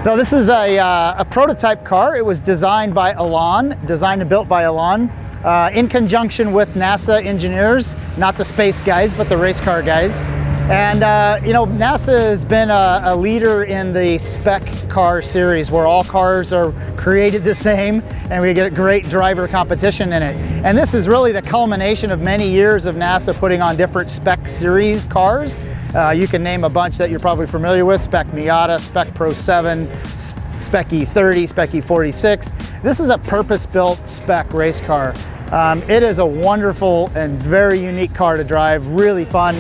So this is a prototype car. It was designed by Elan, designed and built by Elan, in conjunction with NASA engineers, not the space guys, but the race car guys. And you know, NASA has been a leader in the spec car series, where all cars are created the same and we get great driver competition in it. And this is really the culmination of many years of NASA putting on different spec series cars. You can name a bunch that you're probably familiar with: Spec Miata, Spec Pro 7, Spec E30, Spec E46. This is a purpose-built spec race car. It is a wonderful and very unique car to drive, really fun.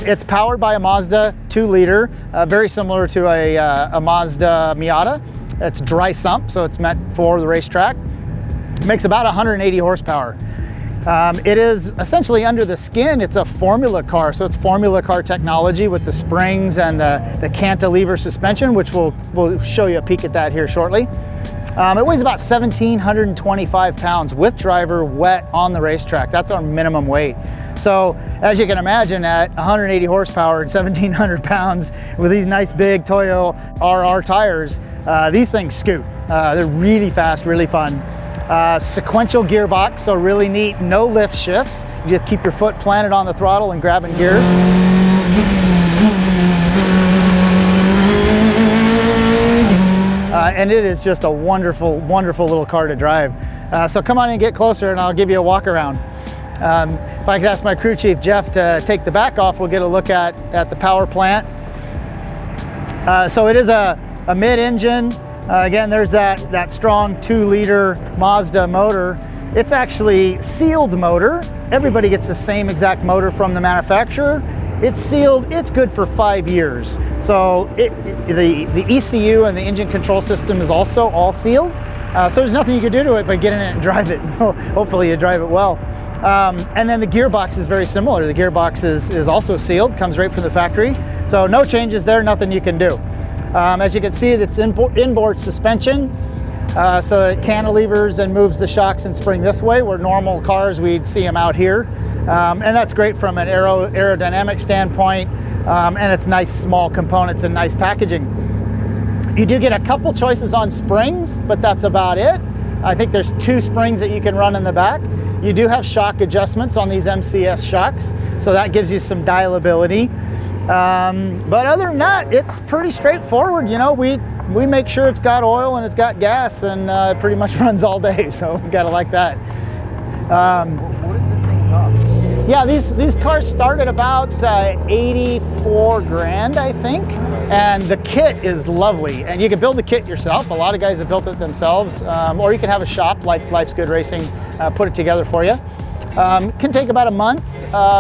It's powered by a Mazda 2-liter, very similar to a Mazda Miata. It's dry sump, so it's meant for the racetrack. It makes about 180 horsepower. It is essentially under the skin, it's a formula car, so it's formula car technology with the springs and the cantilever suspension, which we'll show you a peek at that here shortly. It weighs about 1,725 pounds with driver wet on the racetrack. That's our minimum weight. So as you can imagine, at 180 horsepower and 1,700 pounds with these nice big Toyo RR tires, these things scoot. They're really fast, really fun. Sequential gearbox, so really neat, no lift shifts. You just keep your foot planted on the throttle and grabbing gears. And it is just a wonderful, wonderful little car to drive. So come on and get closer and I'll give you a walk around. If I could ask my crew chief, Jeff, to take the back off, we'll get a look at the power plant. So it is a mid-engine. Again, there's that strong 2-liter Mazda motor. It's actually sealed motor. Everybody gets the same exact motor from the manufacturer. It's sealed, it's good for 5 years. So the ECU and the engine control system is also all sealed. So there's nothing you can do to it but get in it and drive it. Hopefully you drive it well. And then the gearbox is very similar. The gearbox is also sealed, comes right from the factory. So no changes there, nothing you can do. As you can see, it's inboard suspension. So it cantilevers and moves the shocks and spring this way, where normal cars, we'd see them out here. And that's great from an aerodynamic standpoint, and it's nice small components and nice packaging. You do get a couple choices on springs, but that's about it. I think there's 2 springs that you can run in the back. You do have shock adjustments on these MCS shocks, so that gives you some dialability. But other than that, it's pretty straightforward. You know, we make sure it's got oil and it's got gas, and it pretty much runs all day, so we gotta like that. What does this thing cost? Yeah, these cars start at about 84 grand, I think. And the kit is lovely, and you can build the kit yourself. A lot of guys have built it themselves, or you can have a shop like Life's Good Racing put it together for you. Can take about a month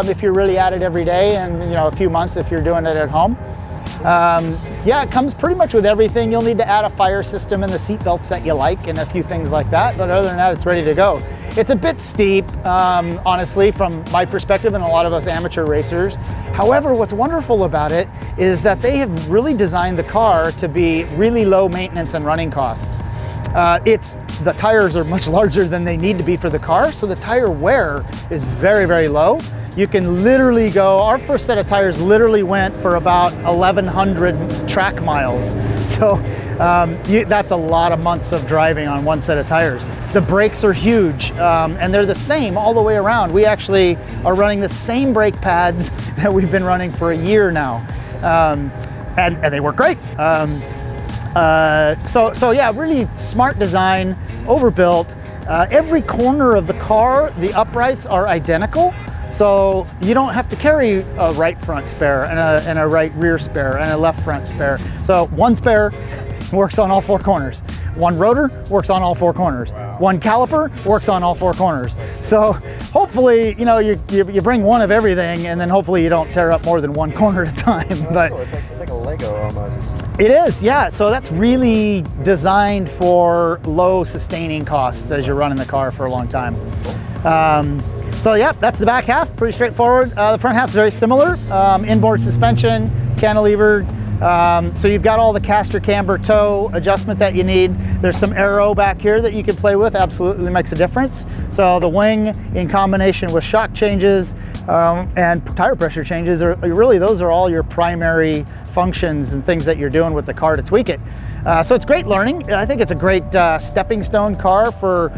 if you're really at it every day, and a few months if you're doing it at home. Yeah, it comes pretty much with everything. You'll need to add a fire system and the seat belts that you like and a few things like that, but other than that, it's ready to go. It's a bit steep, honestly, from my perspective and a lot of us amateur racers. However, what's wonderful about it is that they have really designed the car to be really low maintenance and running costs. The tires are much larger than they need to be for the car, so the tire wear is very, very low. You can literally go, our first set of tires literally went for about 1,100 track miles. So that's a lot of months of driving on one set of tires. The brakes are huge, and they're the same all the way around. We actually are running the same brake pads that we've been running for a year now, and they work great. So yeah, really smart design, overbuilt. Every corner of the car, the uprights are identical. So you don't have to carry a right front spare and a right rear spare and a left front spare. So one spare works on all 4 corners. One rotor works on all 4 corners. Wow. One caliper works on all 4 corners. So hopefully, you bring one of everything, and then hopefully you don't tear up more than one corner at a time. But cool. It's like a Lego almost. It is, yeah. So that's really designed for low sustaining costs as you're running the car for a long time. So yeah, that's the back half, pretty straightforward. The front half's very similar. Inboard suspension, cantilevered, So you've got all the caster, camber, toe adjustment that you need. There's some aero back here that you can play with, absolutely makes a difference. So the wing in combination with shock changes and tire pressure changes, really those are all your primary functions and things that you're doing with the car to tweak it. So it's great learning. I think it's a great stepping stone car for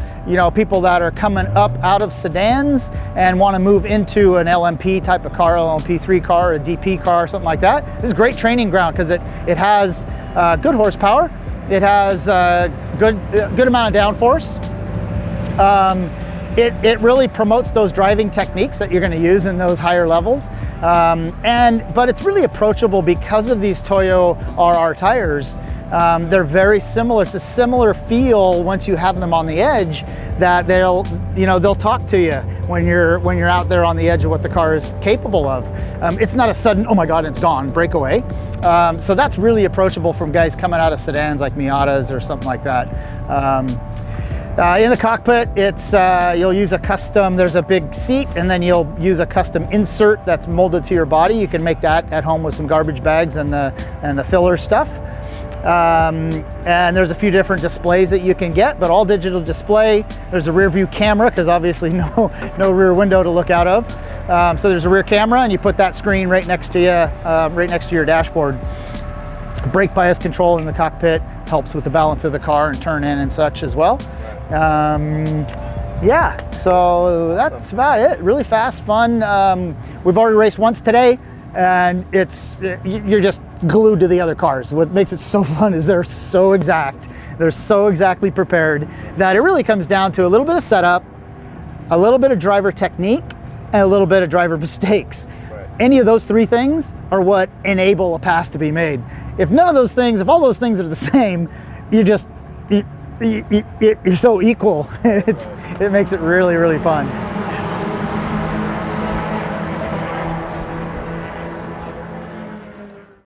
people that are coming up out of sedans and want to move into an LMP type of car, LMP3 car, a DP car, something like that. This is a great training ground because it has good horsepower. It has good amount of downforce. It really promotes those driving techniques that you're going to use in those higher levels. But it's really approachable because of these Toyo RR tires. They're very similar. It's a similar feel once you have them on the edge, that they'll talk to you when you're out there on the edge of what the car is capable of. It's not a sudden, oh my God, it's gone, breakaway. So that's really approachable from guys coming out of sedans like Miatas or something like that. In the cockpit, you'll use a custom, there's a big seat, and then you'll use a custom insert that's molded to your body. You can make that at home with some garbage bags and the filler stuff. And there's a few different displays that you can get, but all digital display. There's a rear view camera, because obviously no rear window to look out of. So there's a rear camera, and you put that screen right next to you, right next to your dashboard. Brake bias control in the cockpit helps with the balance of the car and turn in and such as well. Yeah, so that's about it. Really fast, fun. We've already raced once today, and you're just glued to the other cars. What makes it so fun is they're so exact. They're so exactly prepared that it really comes down to a little bit of setup, a little bit of driver technique, and a little bit of driver mistakes. Right. Any of those three things are what enable a pass to be made. If none of those things, if all those things are the same, you're so equal. It makes it really, really fun.